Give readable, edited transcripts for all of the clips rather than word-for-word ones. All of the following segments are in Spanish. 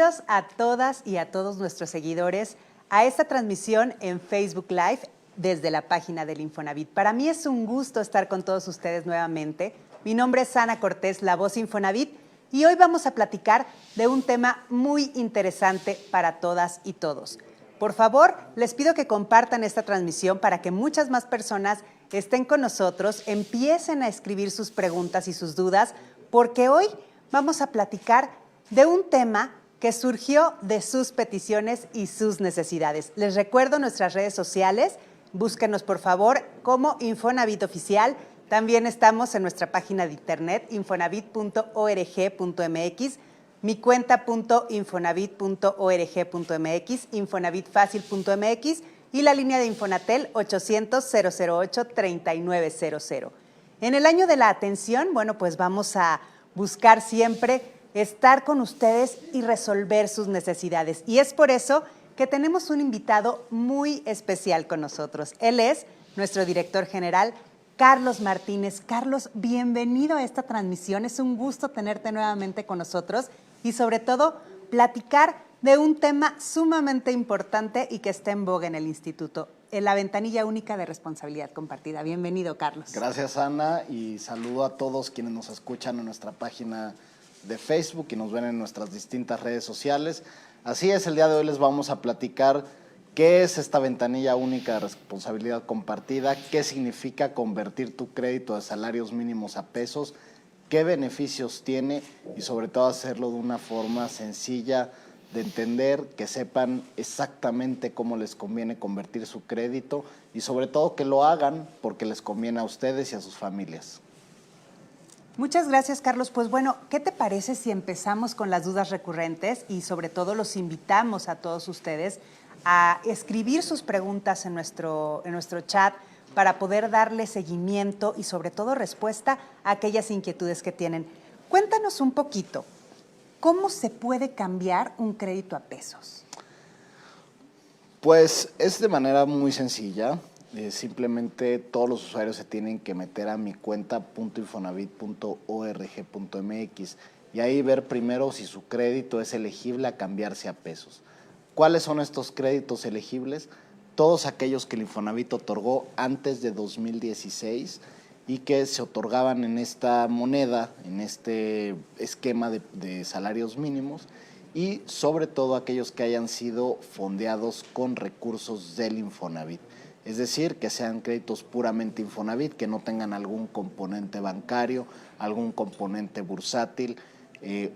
Bienvenidos a todas y a todos nuestros seguidores a esta transmisión en Facebook Live desde la página del Infonavit. Para mí es un gusto estar con todos ustedes nuevamente. Mi nombre es Ana Cortés, la voz Infonavit, y hoy vamos a platicar de un tema muy interesante para todas y todos. Por favor, les pido que compartan esta transmisión para que muchas más personas estén con nosotros, empiecen a escribir sus preguntas y sus dudas, porque hoy vamos a platicar de un tema que surgió de sus peticiones y sus necesidades. Les recuerdo nuestras redes sociales, búsquenos por favor como Infonavit Oficial. También estamos en nuestra página de internet, infonavit.org.mx, mi cuenta.infonavit.org.mx, infonavitfacil.mx y la línea de Infonatel 800-008-3900. En el año de la atención, bueno, pues vamos a buscar siempre estar con ustedes y resolver sus necesidades. Y es por eso que tenemos un invitado muy especial con nosotros. Él es nuestro director general, Carlos Martínez. Carlos, bienvenido a esta transmisión. Es un gusto tenerte nuevamente con nosotros y sobre todo platicar de un tema sumamente importante y que está en boga en el instituto, en la ventanilla única de responsabilidad compartida. Bienvenido, Carlos. Gracias, Ana, y saludo a todos quienes nos escuchan en nuestra página de Facebook y nos ven en nuestras distintas redes sociales. Así es, el día de hoy les vamos a platicar qué es esta ventanilla única de responsabilidad compartida, qué significa convertir tu crédito de salarios mínimos a pesos, qué beneficios tiene y sobre todo hacerlo de una forma sencilla de entender, que sepan exactamente cómo les conviene convertir su crédito y sobre todo que lo hagan porque les conviene a ustedes y a sus familias. Muchas gracias, Carlos. Pues bueno, ¿qué te parece si empezamos con las dudas recurrentes y sobre todo los invitamos a todos ustedes a escribir sus preguntas en nuestro chat para poder darle seguimiento y sobre todo respuesta a aquellas inquietudes que tienen? Cuéntanos un poquito, ¿cómo se puede cambiar un crédito a pesos? Pues es de manera muy sencilla. Simplemente todos los usuarios se tienen que meter a mi cuenta.infonavit.org.mx y ahí ver primero si su crédito es elegible a cambiarse a pesos. ¿Cuáles son estos créditos elegibles? Todos aquellos que el Infonavit otorgó antes de 2016 y que se otorgaban en esta moneda, en este esquema de salarios mínimos, y sobre todo aquellos que hayan sido fondeados con recursos del Infonavit. Es decir, que sean créditos puramente Infonavit, que no tengan algún componente bancario, algún componente bursátil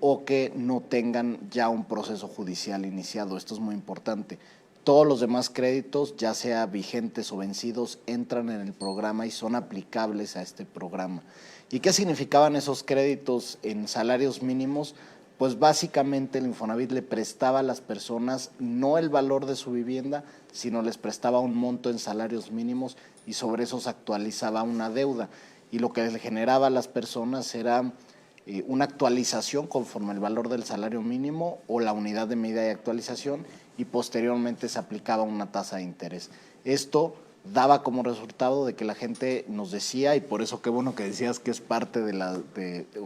o que no tengan ya un proceso judicial iniciado. Esto es muy importante. Todos los demás créditos, ya sea vigentes o vencidos, entran en el programa y son aplicables a este programa. ¿Y qué significaban esos créditos en salarios mínimos? Pues básicamente el Infonavit le prestaba a las personas no el valor de su vivienda, sino les prestaba un monto en salarios mínimos y sobre eso se actualizaba una deuda. Y lo que le generaba a las personas era una actualización conforme al valor del salario mínimo o la unidad de medida de actualización y posteriormente se aplicaba una tasa de interés. Esto daba como resultado de que la gente nos decía, y por eso qué bueno que decías que es parte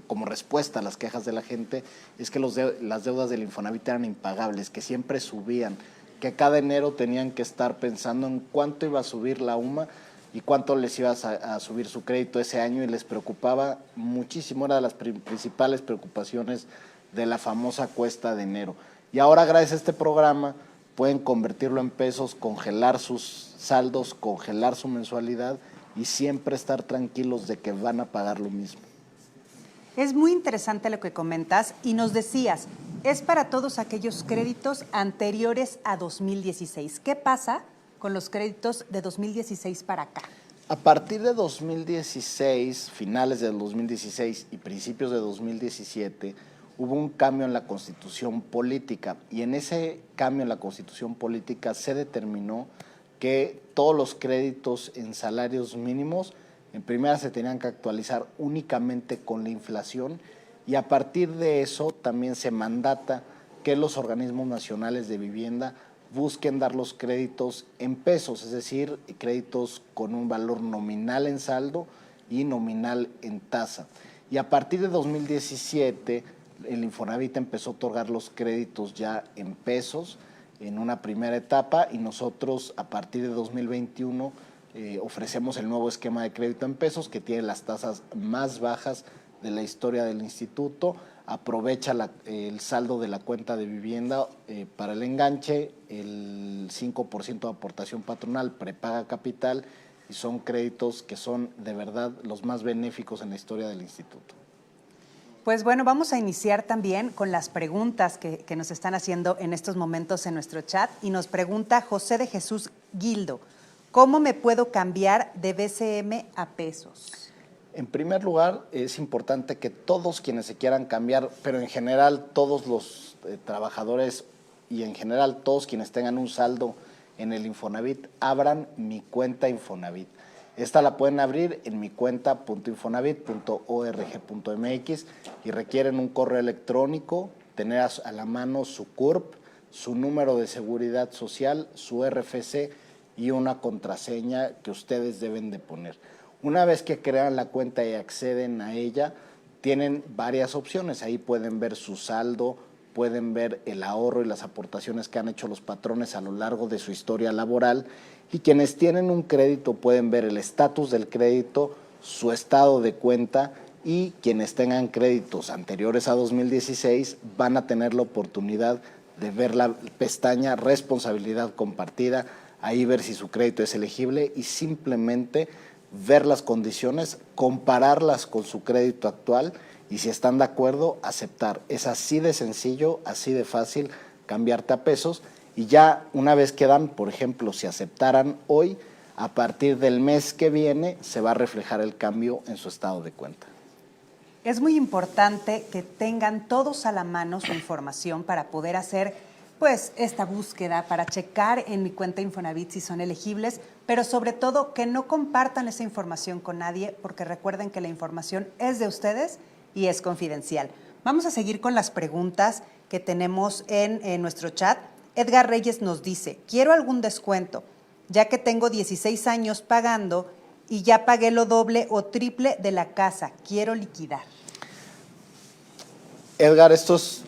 como respuesta a las quejas de la gente, es que las deudas del Infonavit eran impagables, que siempre subían, que cada enero tenían que estar pensando en cuánto iba a subir la UMA y cuánto les iba a subir su crédito ese año, y les preocupaba muchísimo, era de las principales preocupaciones de la famosa cuesta de enero. Y ahora, gracias a este programa, pueden convertirlo en pesos, congelar sus saldos, congelar su mensualidad y siempre estar tranquilos de que van a pagar lo mismo. Es muy interesante lo que comentas y nos decías, es para todos aquellos créditos anteriores a 2016. ¿Qué pasa con los créditos de 2016 para acá? A partir de 2016, finales del 2016 y principios de 2017, hubo un cambio en la Constitución Política y en ese cambio en la Constitución Política se determinó que todos los créditos en salarios mínimos en primera se tenían que actualizar únicamente con la inflación y a partir de eso también se mandata que los organismos nacionales de vivienda busquen dar los créditos en pesos, es decir, créditos con un valor nominal en saldo y nominal en tasa. Y a partir de 2017 el Infonavit empezó a otorgar los créditos ya en pesos en una primera etapa y nosotros a partir de 2021 ofrecemos el nuevo esquema de crédito en pesos que tiene las tasas más bajas de la historia del instituto. Aprovecha el saldo de la cuenta de vivienda para el enganche, el 5% de aportación patronal, prepaga capital y son créditos que son de verdad los más benéficos en la historia del instituto. Pues bueno, vamos a iniciar también con las preguntas que nos están haciendo en estos momentos en nuestro chat y nos pregunta José de Jesús Gildo, ¿cómo me puedo cambiar de BCM a pesos? En primer lugar, es importante que todos quienes se quieran cambiar, pero en general todos los trabajadores y en general todos quienes tengan un saldo en el Infonavit, abran mi cuenta Infonavit. Esta la pueden abrir en mi cuenta.infonavit.org.mx y requieren un correo electrónico, tener a la mano su CURP, su número de seguridad social, su RFC y una contraseña que ustedes deben de poner. Una vez que crean la cuenta y acceden a ella, tienen varias opciones. Ahí pueden ver su saldo, pueden ver el ahorro y las aportaciones que han hecho los patrones a lo largo de su historia laboral. Y quienes tienen un crédito pueden ver el estatus del crédito, su estado de cuenta y quienes tengan créditos anteriores a 2016 van a tener la oportunidad de ver la pestaña responsabilidad compartida, ahí ver si su crédito es elegible y simplemente ver las condiciones, compararlas con su crédito actual y si están de acuerdo, aceptar. Es así de sencillo, así de fácil cambiarte a pesos y ya una vez que dan, por ejemplo, si aceptaran hoy, a partir del mes que viene se va a reflejar el cambio en su estado de cuenta. Es muy importante que tengan todos a la mano su información para poder hacer pues esta búsqueda, para checar en mi cuenta Infonavit si son elegibles, pero sobre todo que no compartan esa información con nadie porque recuerden que la información es de ustedes y es confidencial. Vamos a seguir con las preguntas que tenemos en nuestro chat. Edgar Reyes nos dice, quiero algún descuento, ya que tengo 16 años pagando y ya pagué lo doble o triple de la casa, quiero liquidar. Edgar, esto es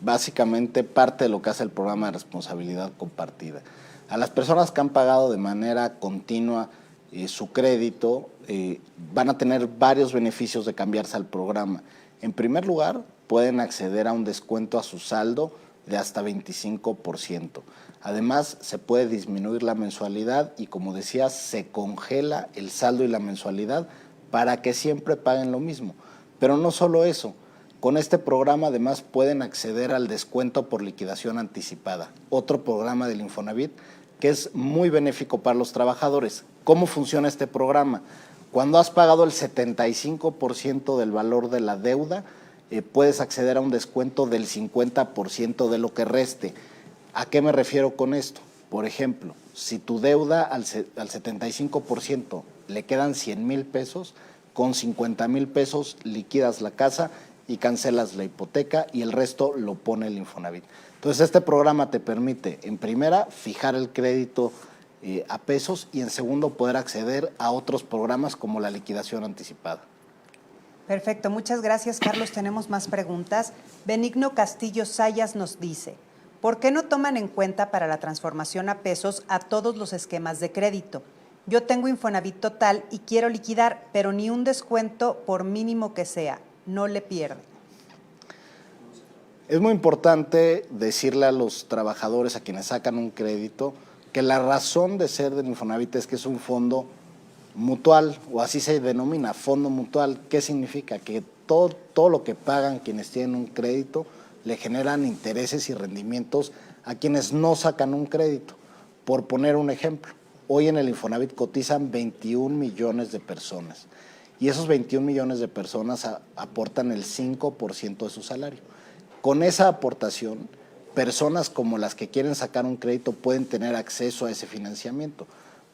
básicamente parte de lo que hace el programa de responsabilidad compartida. A las personas que han pagado de manera continua su crédito van a tener varios beneficios de cambiarse al programa. En primer lugar, pueden acceder a un descuento a su saldo de hasta 25%. Además, se puede disminuir la mensualidad y, como decía, se congela el saldo y la mensualidad para que siempre paguen lo mismo. Pero no solo eso, con este programa además pueden acceder al descuento por liquidación anticipada, otro programa del Infonavit que es muy benéfico para los trabajadores. ¿Cómo funciona este programa? Cuando has pagado el 75% del valor de la deuda, puedes acceder a un descuento del 50% de lo que reste. ¿A qué me refiero con esto? Por ejemplo, si tu deuda al 75% le quedan 100,000 pesos, con 50,000 pesos liquidas la casa y cancelas la hipoteca y el resto lo pone el Infonavit. Entonces este programa te permite, en primera, fijar el crédito a pesos y en segundo, poder acceder a otros programas como la liquidación anticipada. Perfecto, muchas gracias, Carlos. Tenemos más preguntas. Benigno Castillo Sayas nos dice, ¿por qué no toman en cuenta para la transformación a pesos a todos los esquemas de crédito? Yo tengo Infonavit total y quiero liquidar, pero ni un descuento por mínimo que sea, no le pierden. Es muy importante decirle a los trabajadores, a quienes sacan un crédito, que la razón de ser del Infonavit es que es un fondo mutual, o así se denomina, fondo mutual. ¿Qué significa? Que todo lo que pagan quienes tienen un crédito le generan intereses y rendimientos a quienes no sacan un crédito. Por poner un ejemplo, hoy en el Infonavit cotizan 21 millones de personas y esos 21 millones de personas aportan el 5% de su salario. Con esa aportación, personas como las que quieren sacar un crédito pueden tener acceso a ese financiamiento,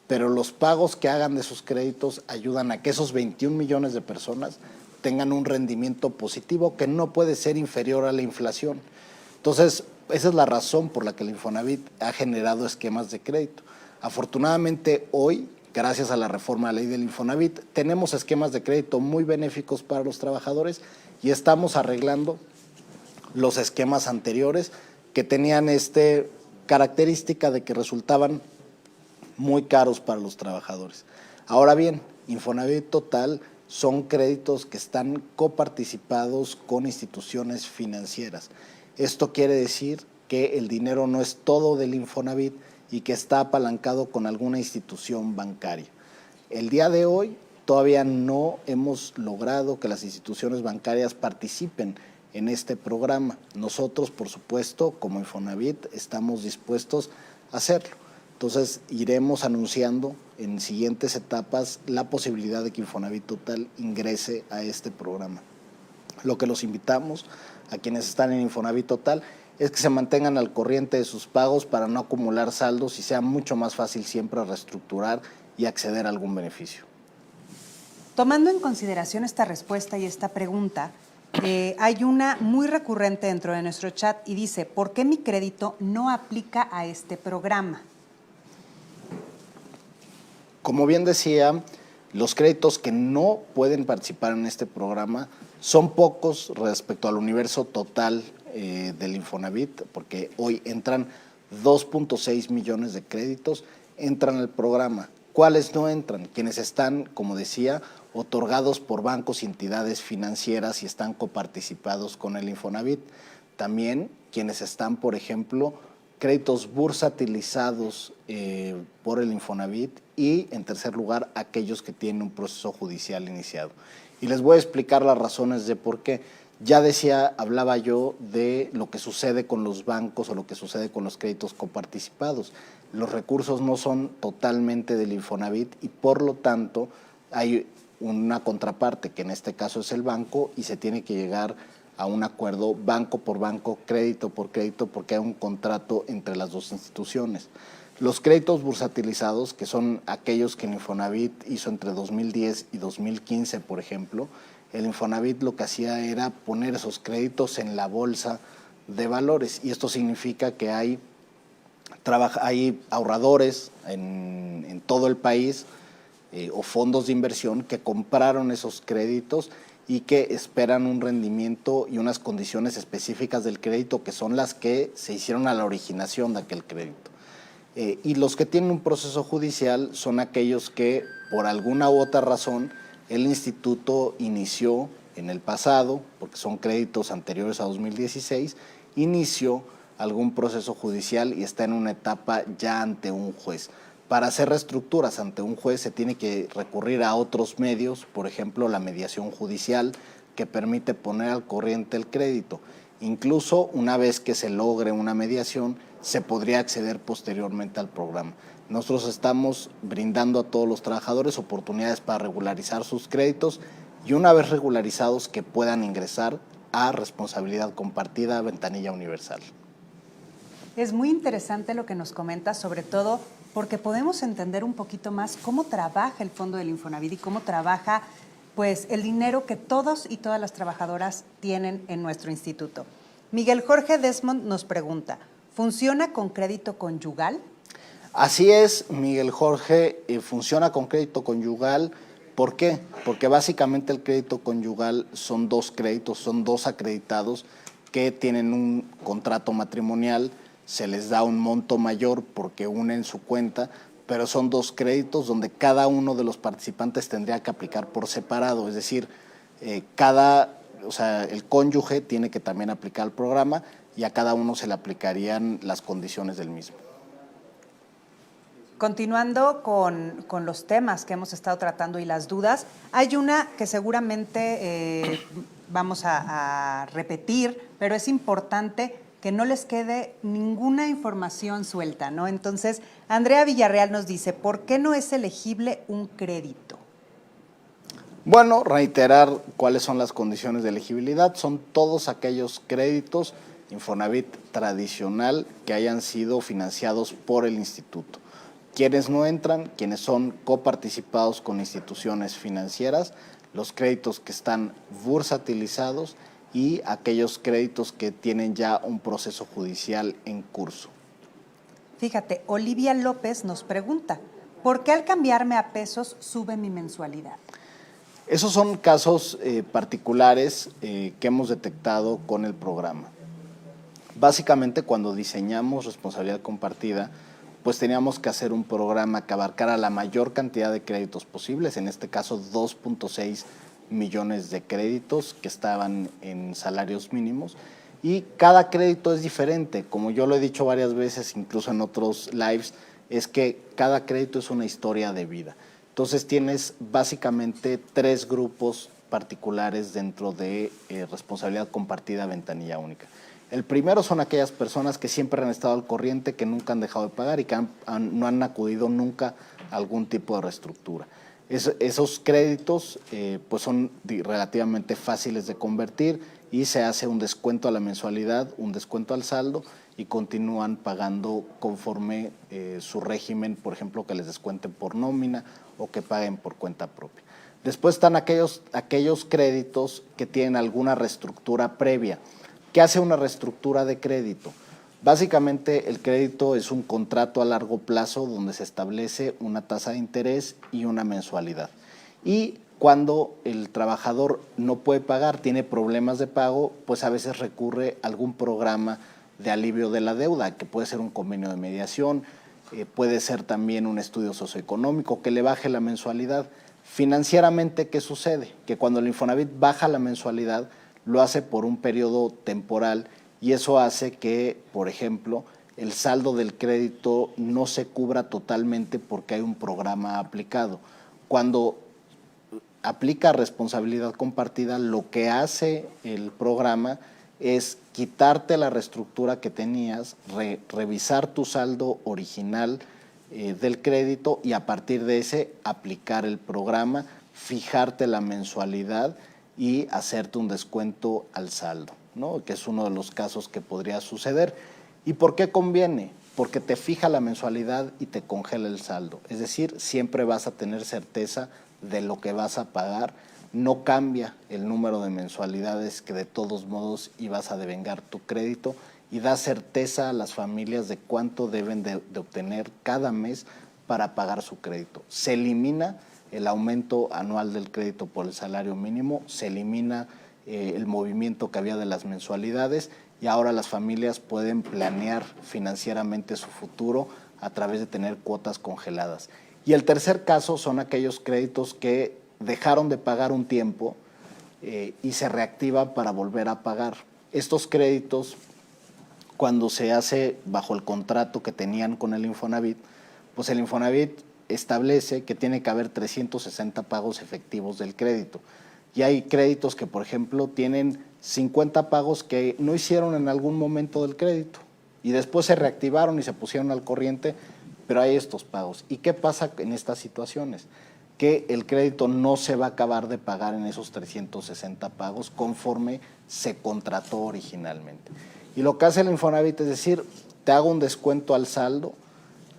pero los pagos que hagan de sus créditos ayudan a que esos 21 millones de personas tengan un rendimiento positivo que no puede ser inferior a la inflación. Entonces, esa es la razón por la que el Infonavit ha generado esquemas de crédito. Afortunadamente, hoy, gracias a la reforma de la ley del Infonavit, tenemos esquemas de crédito muy benéficos para los trabajadores y estamos arreglando los esquemas anteriores que tenían característica de que resultaban muy caros para los trabajadores. Ahora bien, Infonavit Total son créditos que están coparticipados con instituciones financieras. Esto quiere decir que el dinero no es todo del Infonavit y que está apalancado con alguna institución bancaria. El día de hoy todavía no hemos logrado que las instituciones bancarias participen en este programa. Nosotros, por supuesto, como Infonavit, estamos dispuestos a hacerlo. Entonces, iremos anunciando en siguientes etapas la posibilidad de que Infonavit Total ingrese a este programa. Lo que los invitamos a quienes están en Infonavit Total es que se mantengan al corriente de sus pagos para no acumular saldos y sea mucho más fácil siempre reestructurar y acceder a algún beneficio. Tomando en consideración esta respuesta y esta pregunta, hay una muy recurrente dentro de nuestro chat y dice, ¿por qué mi crédito no aplica a este programa? Como bien decía, los créditos que no pueden participar en este programa son pocos respecto al universo total del Infonavit, porque hoy entran 2.6 millones de créditos, entran al programa. ¿Cuáles no entran? Quienes están, como decía, otorgados por bancos y entidades financieras y están coparticipados con el Infonavit. También quienes están, por ejemplo, créditos bursatilizados por el Infonavit y, en tercer lugar, aquellos que tienen un proceso judicial iniciado. Y les voy a explicar las razones de por qué. Ya hablaba yo de lo que sucede con los bancos o lo que sucede con los créditos coparticipados. Los recursos no son totalmente del Infonavit y, por lo tanto, hay una contraparte, que en este caso es el banco, y se tiene que llegar a un acuerdo banco por banco, crédito por crédito, porque hay un contrato entre las dos instituciones. Los créditos bursatilizados, que son aquellos que el Infonavit hizo entre 2010 y 2015, por ejemplo, el Infonavit lo que hacía era poner esos créditos en la bolsa de valores, y esto significa que hay ahorradores en todo el país o fondos de inversión que compraron esos créditos y que esperan un rendimiento y unas condiciones específicas del crédito que son las que se hicieron a la originación de aquel crédito. Y los que tienen un proceso judicial son aquellos que, por alguna u otra razón, el instituto inició en el pasado, porque son créditos anteriores a 2016, inició algún proceso judicial y está en una etapa ya ante un juez. Para hacer reestructuras ante un juez se tiene que recurrir a otros medios, por ejemplo la mediación judicial, que permite poner al corriente el crédito. Incluso una vez que se logre una mediación, se podría acceder posteriormente al programa. Nosotros estamos brindando a todos los trabajadores oportunidades para regularizar sus créditos y, una vez regularizados, que puedan ingresar a responsabilidad compartida, ventanilla universal. Es muy interesante lo que nos comentas, sobre todo porque podemos entender un poquito más cómo trabaja el Fondo del Infonavit y cómo trabaja pues, el dinero que todos y todas las trabajadoras tienen en nuestro instituto. Miguel Jorge Desmond nos pregunta, ¿funciona con crédito conyugal? Así es, Miguel Jorge, funciona con crédito conyugal. ¿Por qué? Porque básicamente el crédito conyugal son dos créditos, son dos acreditados que tienen un contrato matrimonial, se les da un monto mayor porque unen su cuenta, pero son dos créditos donde cada uno de los participantes tendría que aplicar por separado, es decir, el cónyuge tiene que también aplicar el programa y a cada uno se le aplicarían las condiciones del mismo. Continuando con los temas que hemos estado tratando y las dudas, hay una que seguramente vamos a repetir, pero es importante que no les quede ninguna información suelta, ¿no? Entonces, Andrea Villarreal nos dice, ¿por qué no es elegible un crédito? Bueno, reiterar cuáles son las condiciones de elegibilidad. Son todos aquellos créditos Infonavit tradicional que hayan sido financiados por el instituto. Quienes no entran, quienes son coparticipados con instituciones financieras, los créditos que están bursatilizados y aquellos créditos que tienen ya un proceso judicial en curso. Fíjate, Olivia López nos pregunta, ¿por qué al cambiarme a pesos sube mi mensualidad? Esos son casos particulares que hemos detectado con el programa. Básicamente, cuando diseñamos responsabilidad compartida, pues teníamos que hacer un programa que abarcara la mayor cantidad de créditos posibles, en este caso 2.6 millones de créditos que estaban en salarios mínimos, y cada crédito es diferente. Como yo lo he dicho varias veces, incluso en otros lives, es que cada crédito es una historia de vida. Entonces tienes básicamente 3 grupos particulares dentro de responsabilidad compartida ventanilla única. El primero son aquellas personas que siempre han estado al corriente, que nunca han dejado de pagar y que no han acudido nunca a algún tipo de reestructura. Esos créditos pues son relativamente fáciles de convertir y se hace un descuento a la mensualidad, un descuento al saldo y continúan pagando conforme su régimen, por ejemplo, que les descuenten por nómina o que paguen por cuenta propia. Después están aquellos créditos que tienen alguna reestructura previa. ¿Qué hace una reestructura de crédito? Básicamente el crédito es un contrato a largo plazo donde se establece una tasa de interés y una mensualidad. Y cuando el trabajador no puede pagar, tiene problemas de pago, pues a veces recurre a algún programa de alivio de la deuda, que puede ser un convenio de mediación, puede ser también un estudio socioeconómico que le baje la mensualidad. Financieramente, ¿qué sucede? Que cuando el Infonavit baja la mensualidad, lo hace por un periodo temporal y eso hace que, por ejemplo, el saldo del crédito no se cubra totalmente porque hay un programa aplicado. Cuando aplica responsabilidad compartida, lo que hace el programa es quitarte la reestructura que tenías, revisar tu saldo original del crédito y a partir de ese aplicar el programa, fijarte la mensualidad y hacerte un descuento al saldo, ¿no? Que es uno de los casos que podría suceder. ¿Y por qué conviene? Porque te fija la mensualidad y te congela el saldo. Es decir, siempre vas a tener certeza de lo que vas a pagar. No cambia el número de mensualidades que de todos modos ibas a devengar tu crédito y da certeza a las familias de cuánto deben de obtener cada mes para pagar su crédito. Se elimina el aumento anual del crédito por el salario mínimo, se elimina el movimiento que había de las mensualidades y ahora las familias pueden planear financieramente su futuro a través de tener cuotas congeladas. Y el tercer caso son aquellos créditos que dejaron de pagar un tiempo y se reactivan para volver a pagar. Estos créditos, cuando se hace bajo el contrato que tenían con el Infonavit, pues el Infonavit establece que tiene que haber 360 pagos efectivos del crédito. Y hay créditos que, por ejemplo, tienen 50 pagos que no hicieron en algún momento del crédito y después se reactivaron y se pusieron al corriente, pero hay estos pagos. ¿Y qué pasa en estas situaciones? Que el crédito no se va a acabar de pagar en esos 360 pagos conforme se contrató originalmente. Y lo que hace el Infonavit es decir, te hago un descuento al saldo,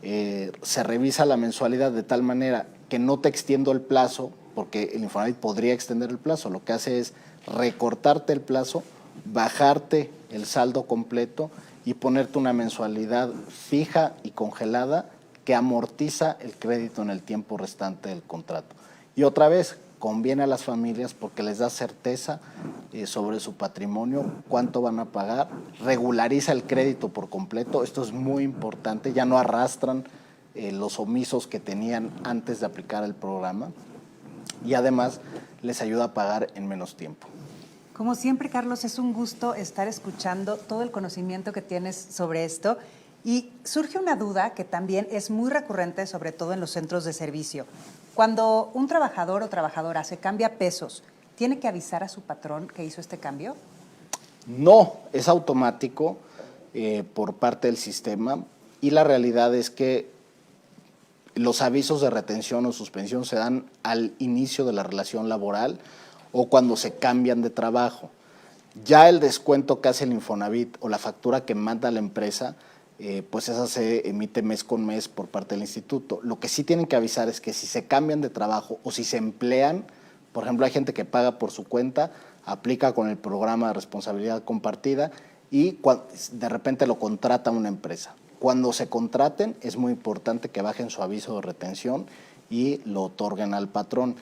se revisa la mensualidad de tal manera que no te extiendo el plazo, porque el Infonavit podría extender el plazo. Lo que hace es recortarte el plazo, bajarte el saldo completo y ponerte una mensualidad fija y congelada que amortiza el crédito en el tiempo restante del contrato. Y otra vez, conviene a las familias porque les da certeza sobre su patrimonio, cuánto van a pagar, regulariza el crédito por completo, esto es muy importante, ya no arrastran los omisos que tenían antes de aplicar el programa y además les ayuda a pagar en menos tiempo. Como siempre, Carlos, es un gusto estar escuchando todo el conocimiento que tienes sobre esto. Y surge una duda que también es muy recurrente, sobre todo en los centros de servicio. Cuando un trabajador o trabajadora se cambia pesos, ¿tiene que avisar a su patrón que hizo este cambio? No, es automático por parte del sistema y la realidad es que los avisos de retención o suspensión se dan al inicio de la relación laboral o cuando se cambian de trabajo. Ya el descuento que hace el Infonavit o la factura que manda la empresa, pues esa se emite mes con mes por parte del instituto. Lo que sí tienen que avisar es que si se cambian de trabajo o si se emplean, por ejemplo, hay gente que paga por su cuenta, aplica con el programa de responsabilidad compartida y de repente lo contrata una empresa. Cuando se contraten es muy importante que bajen su aviso de retención y lo otorguen al patrón.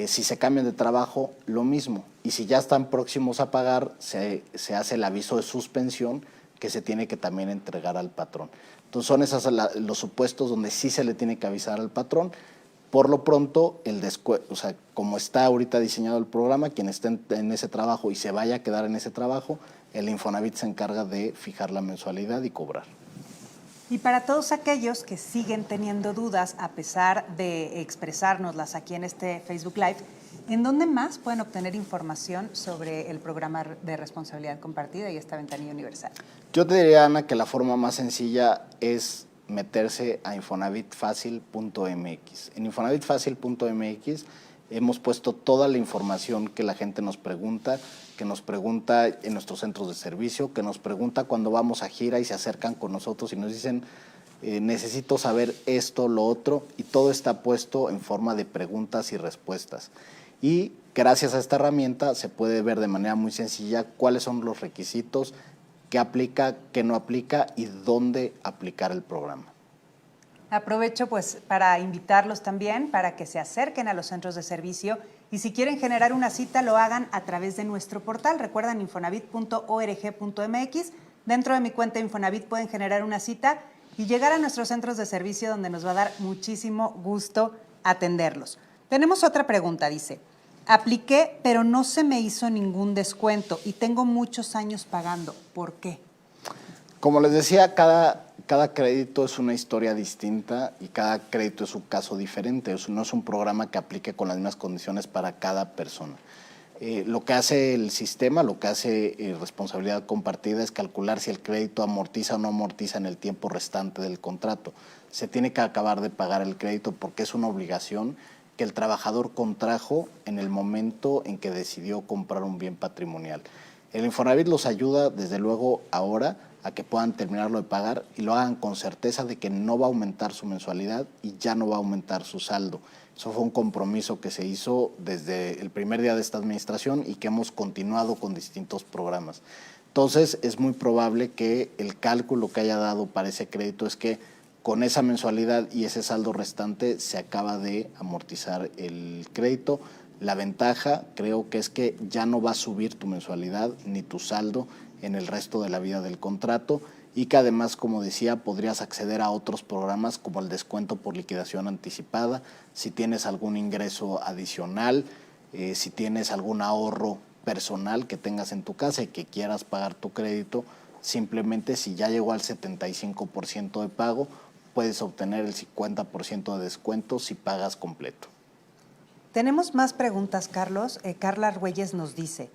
Si se cambian de trabajo, lo mismo. Y si ya están próximos a pagar, se hace el aviso de suspensión que se tiene que también entregar al patrón. Entonces son esos los supuestos donde sí se le tiene que avisar al patrón. Por lo pronto, o sea, como está ahorita diseñado el programa, quien esté en ese trabajo y se vaya a quedar en ese trabajo, el Infonavit se encarga de fijar la mensualidad y cobrar. Y para todos aquellos que siguen teniendo dudas, a pesar de expresárnoslas aquí en este Facebook Live, ¿en dónde más pueden obtener información sobre el programa de responsabilidad compartida y esta ventanilla universal? Yo te diría, Ana, que la forma más sencilla es meterse a infonavitfacil.mx. En infonavitfacil.mx hemos puesto toda la información que la gente nos pregunta en nuestros centros de servicio, que nos pregunta cuando vamos a gira y se acercan con nosotros y nos dicen, necesito saber esto, lo otro, y todo está puesto en forma de preguntas y respuestas. Y gracias a esta herramienta se puede ver de manera muy sencilla cuáles son los requisitos, qué aplica, qué no aplica y dónde aplicar el programa. Aprovecho pues para invitarlos también para que se acerquen a los centros de servicio y si quieren generar una cita lo hagan a través de nuestro portal. Recuerdan infonavit.org.mx. Dentro de mi cuenta Infonavit pueden generar una cita y llegar a nuestros centros de servicio donde nos va a dar muchísimo gusto atenderlos. Tenemos otra pregunta, dice, apliqué pero no se me hizo ningún descuento y tengo muchos años pagando. ¿Por qué? Como les decía, cada crédito es una historia distinta y cada crédito es un caso diferente. No es un programa que aplique con las mismas condiciones para cada persona. Lo que hace el sistema, lo que hace responsabilidad compartida es calcular si el crédito amortiza o no amortiza en el tiempo restante del contrato. Se tiene que acabar de pagar el crédito porque es una obligación que el trabajador contrajo en el momento en que decidió comprar un bien patrimonial. El Infonavit los ayuda, desde luego, ahora a que puedan terminarlo de pagar y lo hagan con certeza de que no va a aumentar su mensualidad y ya no va a aumentar su saldo. Eso fue un compromiso que se hizo desde el primer día de esta administración y que hemos continuado con distintos programas. Entonces, es muy probable que el cálculo que haya dado para ese crédito es que con esa mensualidad y ese saldo restante se acaba de amortizar el crédito. La ventaja, creo que es que ya no va a subir tu mensualidad ni tu saldo en el resto de la vida del contrato y que además, como decía, podrías acceder a otros programas como el descuento por liquidación anticipada, si tienes algún ingreso adicional, si tienes algún ahorro personal que tengas en tu casa y que quieras pagar tu crédito, simplemente si ya llegó al 75% de pago, puedes obtener el 50% de descuento si pagas completo. Tenemos más preguntas, Carlos. Carla Argüelles nos dice,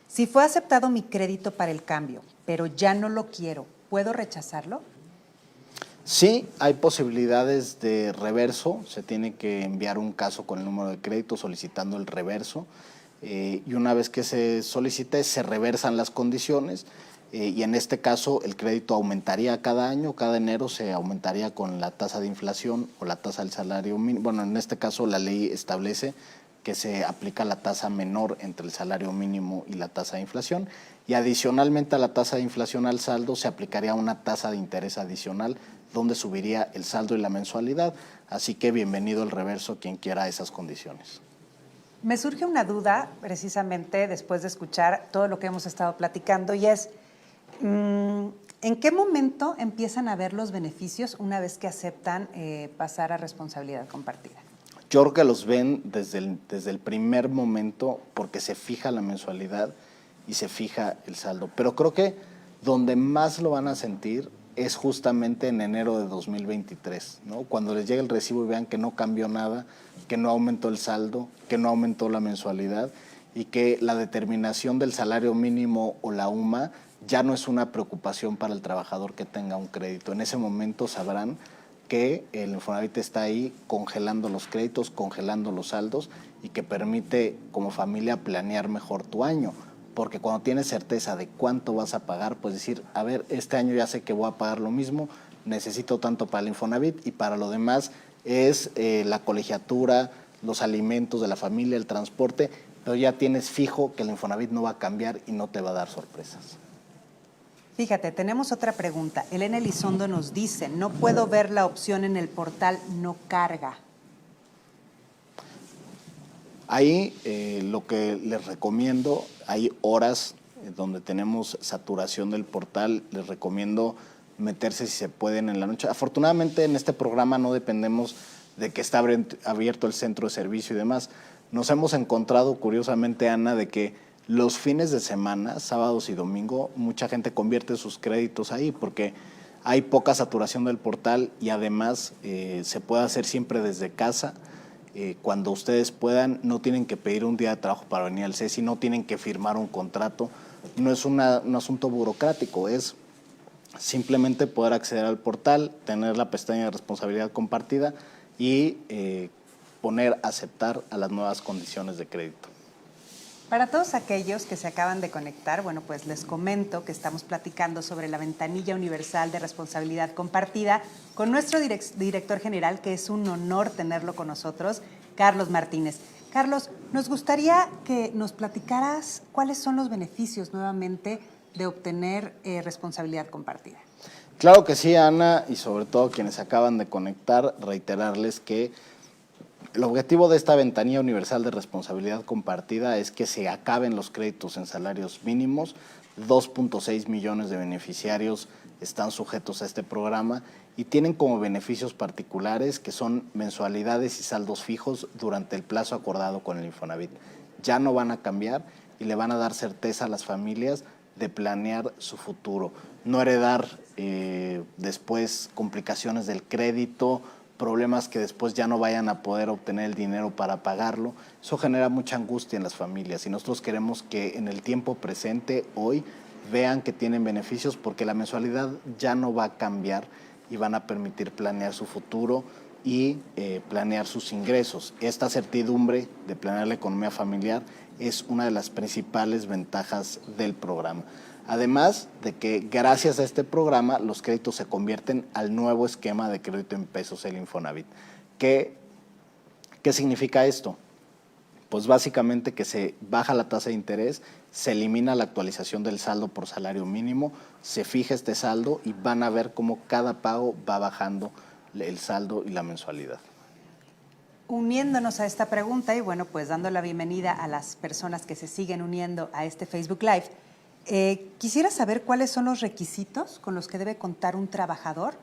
si fue aceptado mi crédito para el cambio, pero ya no lo quiero, ¿puedo rechazarlo? Sí, hay posibilidades de reverso. Se tiene que enviar un caso con el número de crédito solicitando el reverso. Y una vez que se solicite, se reversan las condiciones. Y en este caso, el crédito aumentaría cada año. Cada enero se aumentaría con la tasa de inflación o la tasa del salario mínimo. Bueno, en este caso, la ley establece que se aplica la tasa menor entre el salario mínimo y la tasa de inflación, y adicionalmente a la tasa de inflación al saldo se aplicaría una tasa de interés adicional donde subiría el saldo y la mensualidad, así que bienvenido el reverso quien quiera esas condiciones. Me surge una duda precisamente después de escuchar todo lo que hemos estado platicando y es, ¿en qué momento empiezan a ver los beneficios una vez que aceptan pasar a responsabilidad compartida? Yo creo que los ven desde el primer momento porque se fija la mensualidad y se fija el saldo. Pero creo que donde más lo van a sentir es justamente en enero de 2023, ¿no? Cuando les llegue el recibo y vean que no cambió nada, que no aumentó el saldo, que no aumentó la mensualidad y que la determinación del salario mínimo o la UMA ya no es una preocupación para el trabajador que tenga un crédito. En ese momento sabrán que el Infonavit está ahí congelando los créditos, congelando los saldos y que permite como familia planear mejor tu año. Porque cuando tienes certeza de cuánto vas a pagar, pues decir, a ver, este año ya sé que voy a pagar lo mismo, necesito tanto para el Infonavit y para lo demás es la colegiatura, los alimentos de la familia, el transporte, pero ya tienes fijo que el Infonavit no va a cambiar y no te va a dar sorpresas. Fíjate, tenemos otra pregunta. Elena Elizondo nos dice, no puedo ver la opción en el portal no carga. Ahí lo que les recomiendo, hay horas donde tenemos saturación del portal, les recomiendo meterse si se pueden en la noche. Afortunadamente en este programa no dependemos de que está abierto el centro de servicio y demás. Nos hemos encontrado, curiosamente, Ana, de que los fines de semana, sábados y domingo, mucha gente convierte sus créditos ahí porque hay poca saturación del portal y además se puede hacer siempre desde casa. Cuando ustedes puedan, no tienen que pedir un día de trabajo para venir al CESI, no tienen que firmar un contrato. No es un asunto burocrático, es simplemente poder acceder al portal, tener la pestaña de responsabilidad compartida y poner aceptar a las nuevas condiciones de crédito. Para todos aquellos que se acaban de conectar, bueno, pues les comento que estamos platicando sobre la ventanilla universal de responsabilidad compartida con nuestro director general, que es un honor tenerlo con nosotros, Carlos Martínez. Carlos, nos gustaría que nos platicaras cuáles son los beneficios nuevamente de obtener responsabilidad compartida. Claro que sí, Ana, y sobre todo quienes acaban de conectar, reiterarles que el objetivo de esta ventanilla universal de responsabilidad compartida es que se acaben los créditos en salarios mínimos. 2.6 millones de beneficiarios están sujetos a este programa y tienen como beneficios particulares que son mensualidades y saldos fijos durante el plazo acordado con el Infonavit. Ya no van a cambiar y le van a dar certeza a las familias de planear su futuro, no heredar después complicaciones del crédito, problemas que después ya no vayan a poder obtener el dinero para pagarlo. Eso genera mucha angustia en las familias y nosotros queremos que en el tiempo presente, hoy, vean que tienen beneficios porque la mensualidad ya no va a cambiar y van a permitir planear su futuro y planear sus ingresos. Esta certidumbre de planear la economía familiar es una de las principales ventajas del programa. Además de que gracias a este programa los créditos se convierten al nuevo esquema de crédito en pesos, el Infonavit. ¿Qué significa esto? Pues básicamente que se baja la tasa de interés, se elimina la actualización del saldo por salario mínimo, se fija este saldo y van a ver cómo cada pago va bajando el saldo y la mensualidad. Uniéndonos a esta pregunta y bueno, pues dando la bienvenida a las personas que se siguen uniendo a este Facebook Live, quisiera saber cuáles son los requisitos con los que debe contar un trabajador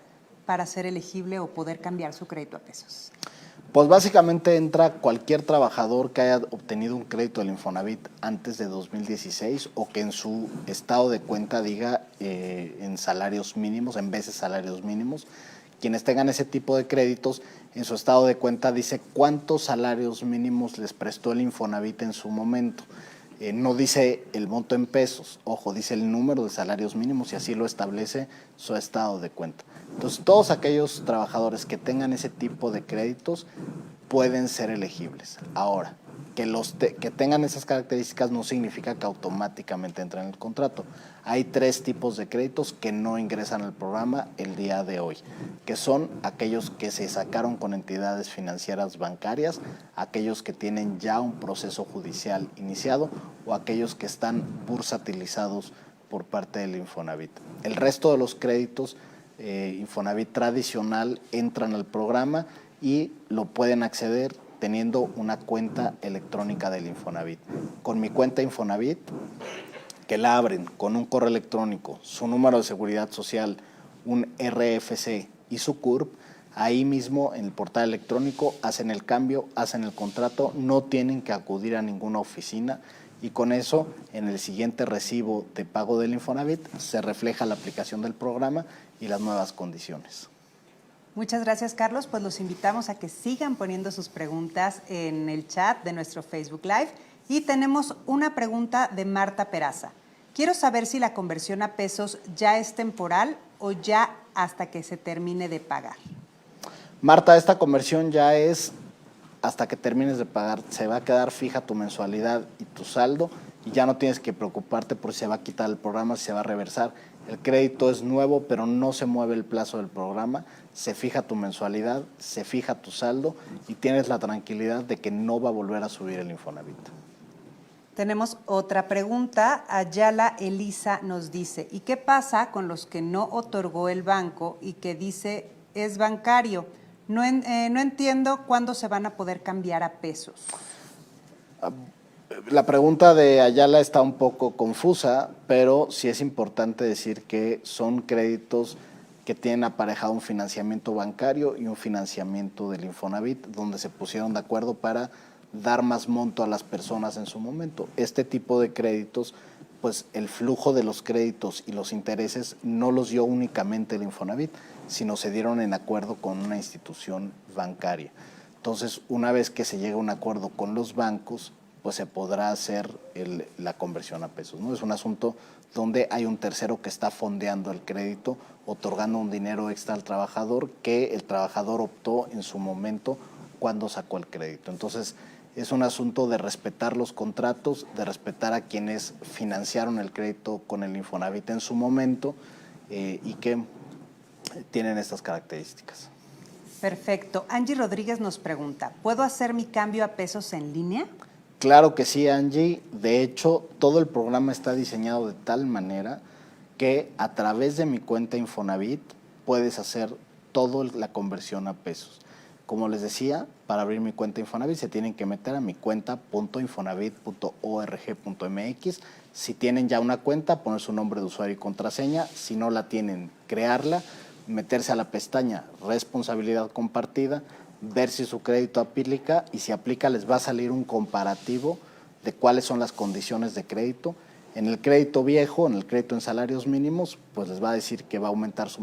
para ser elegible o poder cambiar su crédito a pesos. Pues básicamente entra cualquier trabajador que haya obtenido un crédito del Infonavit antes de 2016 o que en su estado de cuenta diga en salarios mínimos, en veces salarios mínimos. Quienes tengan ese tipo de créditos, en su estado de cuenta dice cuántos salarios mínimos les prestó el Infonavit en su momento. No dice el monto en pesos, ojo, dice el número de salarios mínimos y así lo establece su estado de cuenta. Entonces, todos aquellos trabajadores que tengan ese tipo de créditos pueden ser elegibles. Ahora, que tengan esas características no significa que automáticamente entren en el contrato. Hay 3 tipos de créditos que no ingresan al programa el día de hoy, que son aquellos que se sacaron con entidades financieras bancarias, aquellos que tienen ya un proceso judicial iniciado o aquellos que están bursatilizados por parte del Infonavit. El resto de los créditos Infonavit tradicional entran al programa y lo pueden acceder teniendo una cuenta electrónica del Infonavit. Con mi cuenta Infonavit, que la abren con un correo electrónico, su número de seguridad social, un RFC y su CURP, ahí mismo en el portal electrónico hacen el cambio, hacen el contrato, no tienen que acudir a ninguna oficina y con eso en el siguiente recibo de pago del Infonavit se refleja la aplicación del programa y las nuevas condiciones. Muchas gracias, Carlos. Pues los invitamos a que sigan poniendo sus preguntas en el chat de nuestro Facebook Live. Y tenemos una pregunta de Marta Peraza. Quiero saber si la conversión a pesos ya es temporal o ya hasta que se termine de pagar. Marta, esta conversión ya es hasta que termines de pagar. Se va a quedar fija tu mensualidad y tu saldo y ya no tienes que preocuparte por si se va a quitar el programa, si se va a reversar. El crédito es nuevo, pero no se mueve el plazo del programa. Se fija tu mensualidad, se fija tu saldo y tienes la tranquilidad de que no va a volver a subir el Infonavit. Tenemos otra pregunta. Ayala Elisa nos dice, ¿y qué pasa con los que no otorgó el banco y que dice es bancario? No entiendo cuándo se van a poder cambiar a pesos. La pregunta de Ayala está un poco confusa, pero sí es importante decir que son créditos que tienen aparejado un financiamiento bancario y un financiamiento del Infonavit, donde se pusieron de acuerdo para dar más monto a las personas en su momento. Este tipo de créditos, pues el flujo de los créditos y los intereses no los dio únicamente el Infonavit, sino se dieron en acuerdo con una institución bancaria. Entonces, una vez que se llega a un acuerdo con los bancos, pues se podrá hacer la conversión a pesos, ¿no? Es un asunto donde hay un tercero que está fondeando el crédito, otorgando un dinero extra al trabajador que el trabajador optó en su momento cuando sacó el crédito. Entonces, es un asunto de respetar los contratos, de respetar a quienes financiaron el crédito con el Infonavit en su momento y que tienen estas características. Perfecto. Angie Rodríguez nos pregunta, ¿puedo hacer mi cambio a pesos en línea? Claro que sí, Angie. De hecho, todo el programa está diseñado de tal manera que a través de mi cuenta Infonavit puedes hacer toda la conversión a pesos. Como les decía, para abrir mi cuenta Infonavit se tienen que meter a mi cuenta.infonavit.org.mx. Si tienen ya una cuenta, poner su nombre de usuario y contraseña. Si no la tienen, crearla, meterse a la pestaña Responsabilidad Compartida, ver si su crédito aplica y si aplica les va a salir un comparativo de cuáles son las condiciones de crédito. En el crédito viejo, en el crédito en salarios mínimos, pues les va a decir que va a aumentar su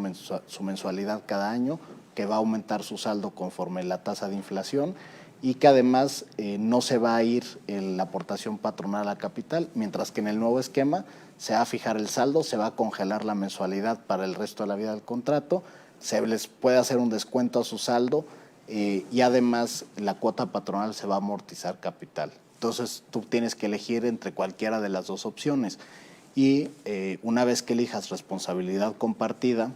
mensualidad cada año, que va a aumentar su saldo conforme la tasa de inflación y que además no se va a ir la aportación patronal a capital, mientras que en el nuevo esquema se va a fijar el saldo, se va a congelar la mensualidad para el resto de la vida del contrato, se les puede hacer un descuento a su saldo y además la cuota patronal se va a amortizar capital. Entonces tú tienes que elegir entre cualquiera de las dos opciones y una vez que elijas responsabilidad compartida,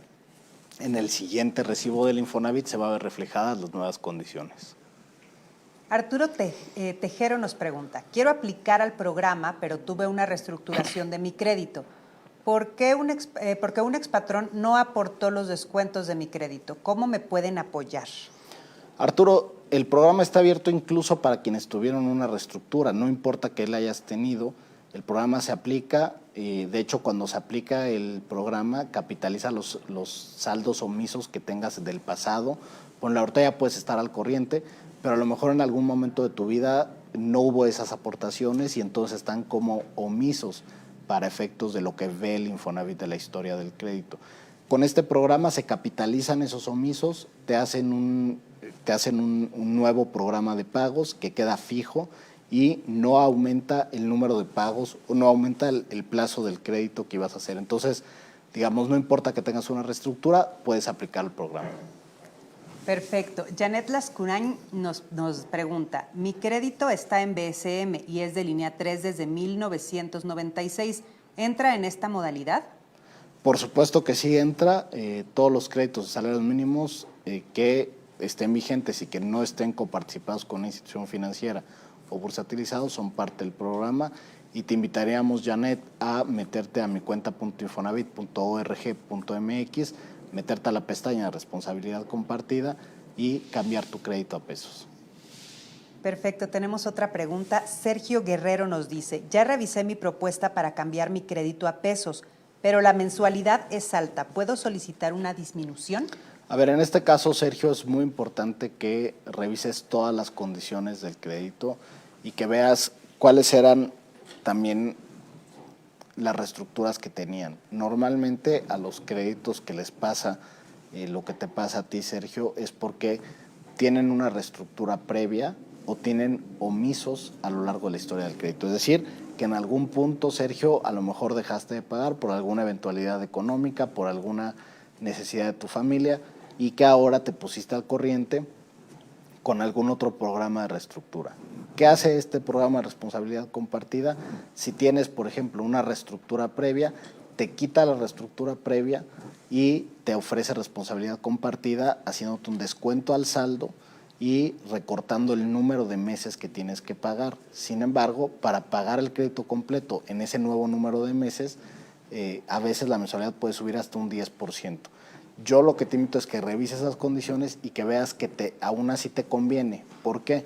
en el siguiente recibo del Infonavit se va a ver reflejadas las nuevas condiciones. Arturo Tejero nos pregunta, quiero aplicar al programa, pero tuve una reestructuración de mi crédito. ¿Por qué un expatrón no aportó los descuentos de mi crédito? ¿Cómo me pueden apoyar? Arturo, el programa está abierto incluso para quienes tuvieron una reestructura, no importa que la hayas tenido, el programa se aplica, de hecho cuando se aplica el programa capitaliza los saldos omisos que tengas del pasado, con la ahorita ya puedes estar al corriente, pero a lo mejor en algún momento de tu vida no hubo esas aportaciones y entonces están como omisos para efectos de lo que ve el Infonavit de la historia del crédito. Con este programa se capitalizan esos omisos, te hacen un nuevo programa de pagos que queda fijo y no aumenta el número de pagos o no aumenta el plazo del crédito que ibas a hacer. Entonces, digamos, no importa que tengas una reestructura, puedes aplicar el programa. Perfecto. Janet Lascurain nos pregunta, mi crédito está en BSM y es de línea 3 desde 1996. ¿Entra en esta modalidad? Por supuesto que sí entra. Todos los créditos de salarios mínimos que estén vigentes y que no estén coparticipados con una institución financiera o bursatilizados son parte del programa y te invitaríamos, Janet, a meterte a mi cuenta.infonavit.org.mx, meterte a la pestaña de responsabilidad compartida y cambiar tu crédito a pesos. Perfecto, tenemos otra pregunta. Sergio Guerrero nos dice, ya revisé mi propuesta para cambiar mi crédito a pesos, pero la mensualidad es alta. ¿Puedo solicitar una disminución? A ver, en este caso, Sergio, es muy importante que revises todas las condiciones del crédito y que veas cuáles eran también las reestructuras que tenían. Normalmente a los créditos que les pasa lo que te pasa a ti, Sergio, es porque tienen una reestructura previa o tienen omisos a lo largo de la historia del crédito. Es decir, que en algún punto, Sergio, a lo mejor dejaste de pagar por alguna eventualidad económica, por alguna necesidad de tu familia y que ahora te pusiste al corriente con algún otro programa de reestructura. ¿Qué hace este programa de responsabilidad compartida? Si tienes, por ejemplo, una reestructura previa, te quita la reestructura previa y te ofrece responsabilidad compartida haciéndote un descuento al saldo y recortando el número de meses que tienes que pagar. Sin embargo, para pagar el crédito completo en ese nuevo número de meses, a veces la mensualidad puede subir hasta un 10%. Yo lo que te invito es que revises esas condiciones y que veas que aún así te conviene. ¿Por qué?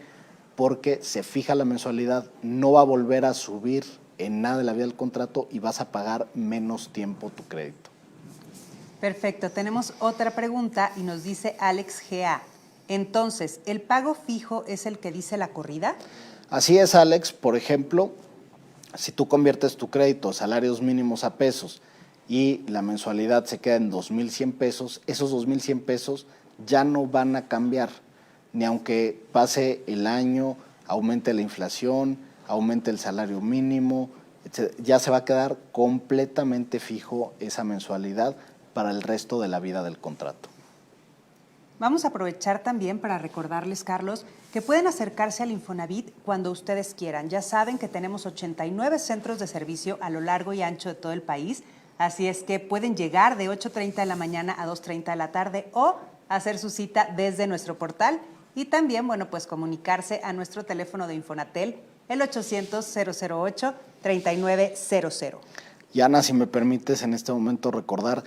porque se fija la mensualidad, no va a volver a subir en nada de la vida del contrato y vas a pagar menos tiempo tu crédito. Perfecto, tenemos otra pregunta y nos dice Alex G.A. Entonces, ¿el pago fijo es el que dice la corrida? Así es, Alex. Por ejemplo, si tú conviertes tu crédito a salarios mínimos a pesos y la mensualidad se queda en 2,100 pesos, esos 2,100 pesos ya no van a cambiar, ni aunque pase el año, aumente la inflación, aumente el salario mínimo, etc. Ya se va a quedar completamente fijo esa mensualidad para el resto de la vida del contrato. Vamos a aprovechar también para recordarles, Carlos, que pueden acercarse al Infonavit cuando ustedes quieran. Ya saben que tenemos 89 centros de servicio a lo largo y ancho de todo el país, así es que pueden llegar de 8:30 de la mañana a 2:30 de la tarde o hacer su cita desde nuestro portal y también, bueno, pues comunicarse a nuestro teléfono de Infonatel, el 800-008-3900. Y Ana, si me permites en este momento recordar,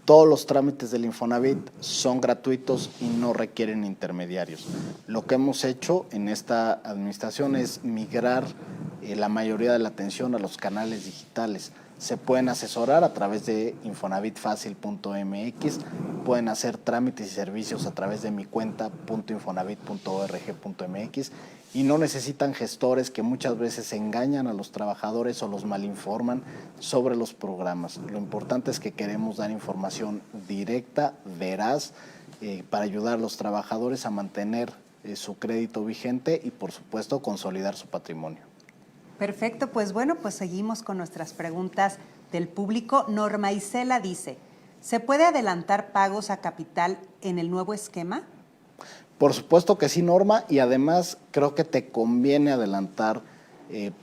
todos los trámites del Infonavit son gratuitos y no requieren intermediarios. Lo que hemos hecho en esta administración es migrar la mayoría de la atención a los canales digitales. Se pueden asesorar a través de infonavitfacil.mx, pueden hacer trámites y servicios a través de mi cuenta .infonavit.org.mx y no necesitan gestores que muchas veces engañan a los trabajadores o los malinforman sobre los programas. Lo importante es que queremos dar información directa, veraz, para ayudar a los trabajadores a mantener su crédito vigente y, por supuesto, consolidar su patrimonio. Perfecto, pues bueno, pues seguimos con nuestras preguntas del público. Norma Isela dice, ¿se puede adelantar pagos a capital en el nuevo esquema? Por supuesto que sí, Norma, y además creo que te conviene adelantar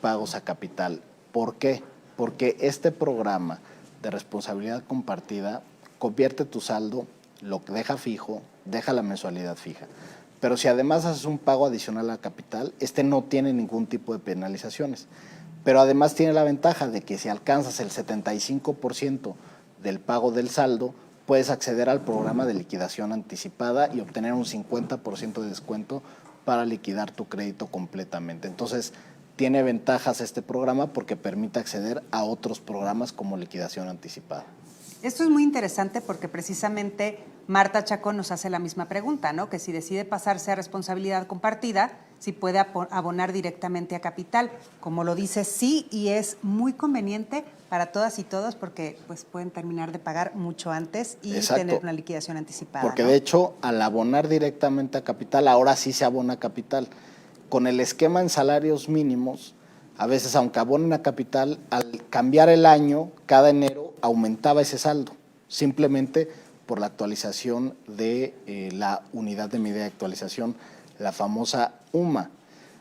pagos a capital. ¿Por qué? Porque este programa de responsabilidad compartida convierte tu saldo, lo deja fijo, deja la mensualidad fija. Pero si además haces un pago adicional a capital, este no tiene ningún tipo de penalizaciones. Pero además tiene la ventaja de que si alcanzas el 75% del pago del saldo, puedes acceder al programa de liquidación anticipada y obtener un 50% de descuento para liquidar tu crédito completamente. Entonces, tiene ventajas este programa porque permite acceder a otros programas como liquidación anticipada. Esto es muy interesante porque precisamente Marta Chacón nos hace la misma pregunta, ¿no? Que si decide pasarse a responsabilidad compartida, si puede abonar directamente a capital. Como lo dice, sí, y es muy conveniente para todas y todos porque pues pueden terminar de pagar mucho antes y Exacto. Tener una liquidación anticipada. Porque ¿no? de hecho, al abonar directamente a capital, ahora sí se abona a capital. Con el esquema en salarios mínimos, a veces aunque abonen a capital, al cambiar el año, cada enero aumentaba ese saldo, simplemente por la actualización de la unidad de medida de actualización, la famosa UMA.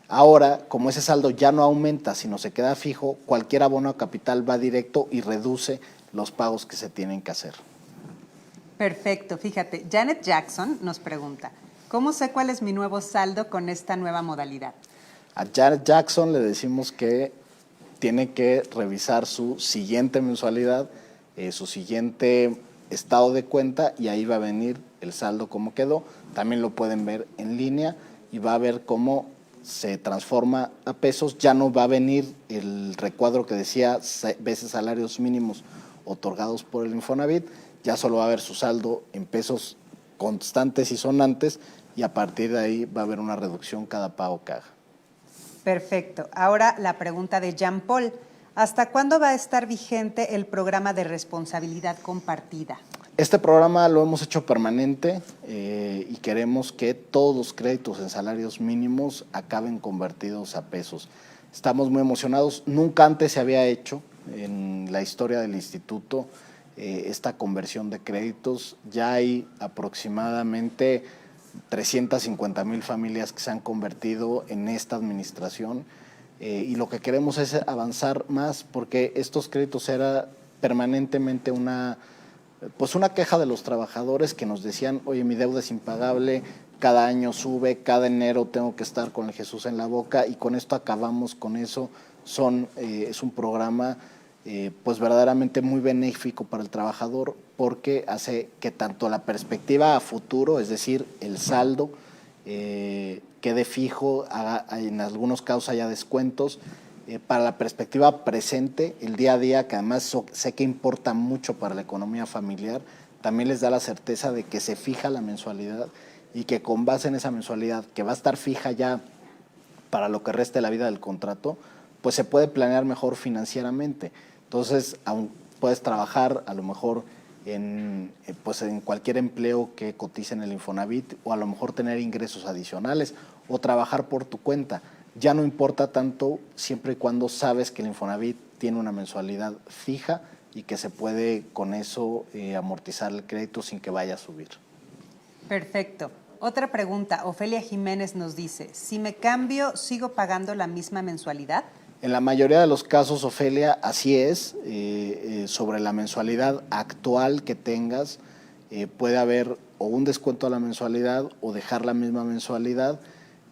Ahora, como ese saldo ya no aumenta, sino se queda fijo, cualquier abono a capital va directo y reduce los pagos que se tienen que hacer. Perfecto, fíjate, Janet Jackson nos pregunta, ¿cómo sé cuál es mi nuevo saldo con esta nueva modalidad? A Janet Jackson le decimos que tiene que revisar su siguiente mensualidad, su siguiente estado de cuenta y ahí va a venir el saldo cómo quedó. También lo pueden ver en línea y va a ver cómo se transforma a pesos. Ya no va a venir el recuadro que decía veces salarios mínimos otorgados por el Infonavit, ya solo va a haber su saldo en pesos constantes y sonantes y a partir de ahí va a haber una reducción cada pago que haga. Perfecto. Ahora la pregunta de Jean Paul. ¿Hasta cuándo va a estar vigente el programa de responsabilidad compartida? Este programa lo hemos hecho permanente y queremos que todos los créditos en salarios mínimos acaben convertidos a pesos. Estamos muy emocionados. Nunca antes se había hecho en la historia del instituto esta conversión de créditos. Ya hay aproximadamente 350,000 familias que se han convertido en esta administración y lo que queremos es avanzar más porque estos créditos era permanentemente una queja de los trabajadores que nos decían, oye, mi deuda es impagable, cada año sube, cada enero tengo que estar con el Jesús en la boca y con esto acabamos con eso. Es un programa pues verdaderamente muy benéfico para el trabajador porque hace que tanto la perspectiva a futuro, es decir, el saldo quede fijo, en algunos casos haya descuentos. Para la perspectiva presente, el día a día, que además sé que importa mucho para la economía familiar, también les da la certeza de que se fija la mensualidad y que con base en esa mensualidad, que va a estar fija ya para lo que reste de la vida del contrato, pues se puede planear mejor financieramente. Entonces, aún puedes trabajar a lo mejor en cualquier empleo que cotice en el Infonavit, o a lo mejor tener ingresos adicionales o trabajar por tu cuenta. Ya no importa tanto siempre y cuando sabes que el Infonavit tiene una mensualidad fija y que se puede con eso amortizar el crédito sin que vaya a subir. Perfecto. Otra pregunta, Ofelia Jiménez nos dice, si me cambio, ¿sigo pagando la misma mensualidad? En la mayoría de los casos, Ofelia, así es. Sobre la mensualidad actual que tengas, puede haber o un descuento a la mensualidad o dejar la misma mensualidad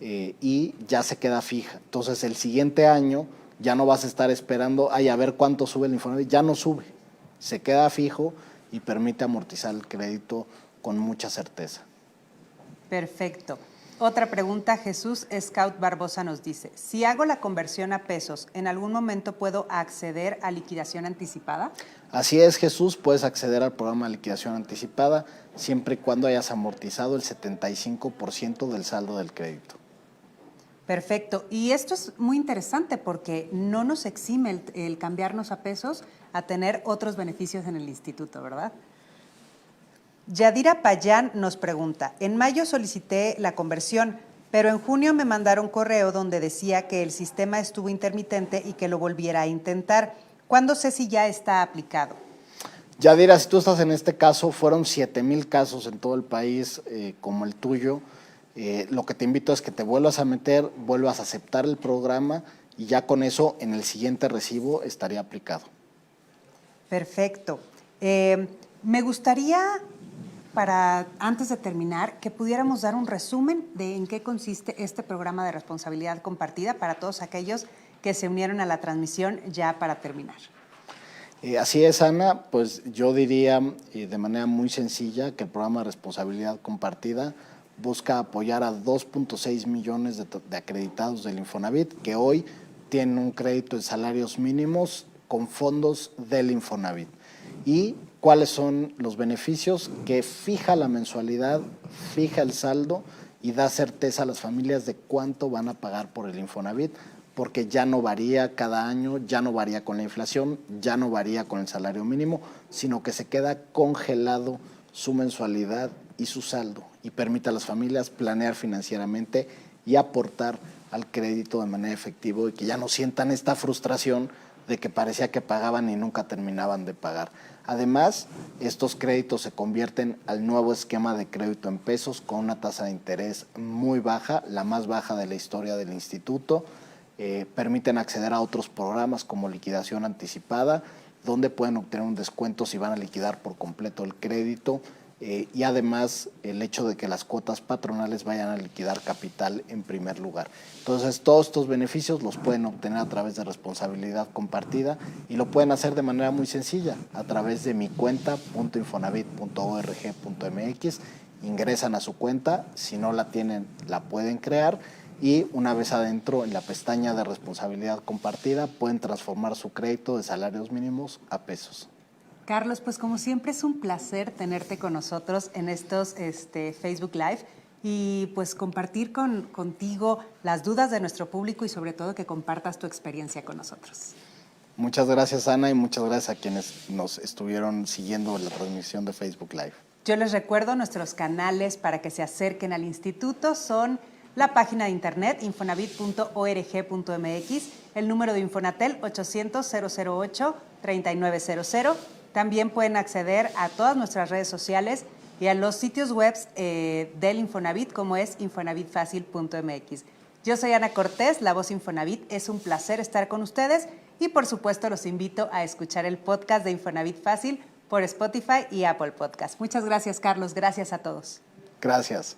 y ya se queda fija. Entonces, el siguiente año ya no vas a estar esperando, a ver cuánto sube el Infonavit, ya no sube. Se queda fijo y permite amortizar el crédito con mucha certeza. Perfecto. Otra pregunta, Jesús Scout Barbosa nos dice, si hago la conversión a pesos, ¿en algún momento puedo acceder a liquidación anticipada? Así es, Jesús, puedes acceder al programa de liquidación anticipada siempre y cuando hayas amortizado el 75% del saldo del crédito. Perfecto. Y esto es muy interesante porque no nos exime el cambiarnos a pesos a tener otros beneficios en el instituto, ¿verdad? Yadira Payán nos pregunta, en mayo solicité la conversión, pero en junio me mandaron correo donde decía que el sistema estuvo intermitente y que lo volviera a intentar. ¿Cuándo sé si ya está aplicado? Yadira, si tú estás en este caso, fueron 7,000 casos en todo el país como el tuyo. Lo que te invito es que te vuelvas a meter, vuelvas a aceptar el programa y ya con eso en el siguiente recibo estaría aplicado. Perfecto. Me gustaría, antes de terminar, que pudiéramos dar un resumen de en qué consiste este programa de responsabilidad compartida para todos aquellos que se unieron a la transmisión ya para terminar. Así es, Ana, pues yo diría de manera muy sencilla que el programa de responsabilidad compartida busca apoyar a 2.6 millones de acreditados del Infonavit que hoy tienen un crédito en salarios mínimos con fondos del Infonavit. ¿Y cuáles son los beneficios? Que fija la mensualidad, fija el saldo y da certeza a las familias de cuánto van a pagar por el Infonavit, porque ya no varía cada año, ya no varía con la inflación, ya no varía con el salario mínimo, sino que se queda congelado su mensualidad y su saldo y permite a las familias planear financieramente y aportar al crédito de manera efectiva y que ya no sientan esta frustración de que parecía que pagaban y nunca terminaban de pagar. Además, estos créditos se convierten al nuevo esquema de crédito en pesos con una tasa de interés muy baja, la más baja de la historia del instituto. Permiten acceder a otros programas como liquidación anticipada, donde pueden obtener un descuento si van a liquidar por completo el crédito y además el hecho de que las cuotas patronales vayan a liquidar capital en primer lugar. Entonces, todos estos beneficios los pueden obtener a través de responsabilidad compartida y lo pueden hacer de manera muy sencilla a través de mi cuenta.infonavit.org.mx. Ingresan a su cuenta, si no la tienen, la pueden crear y una vez adentro en la pestaña de responsabilidad compartida pueden transformar su crédito de salarios mínimos a pesos. Carlos, pues como siempre es un placer tenerte con nosotros en estos Facebook Live y pues compartir contigo las dudas de nuestro público y sobre todo que compartas tu experiencia con nosotros. Muchas gracias, Ana, y muchas gracias a quienes nos estuvieron siguiendo en la transmisión de Facebook Live. Yo les recuerdo nuestros canales para que se acerquen al instituto son la página de internet infonavit.org.mx, el número de Infonatel 800-008-3900. También pueden acceder a todas nuestras redes sociales y a los sitios web del Infonavit, como es infonavitfacil.mx. Yo soy Ana Cortés, la voz Infonavit. Es un placer estar con ustedes y, por supuesto, los invito a escuchar el podcast de Infonavit Fácil por Spotify y Apple Podcast. Muchas gracias, Carlos. Gracias a todos. Gracias.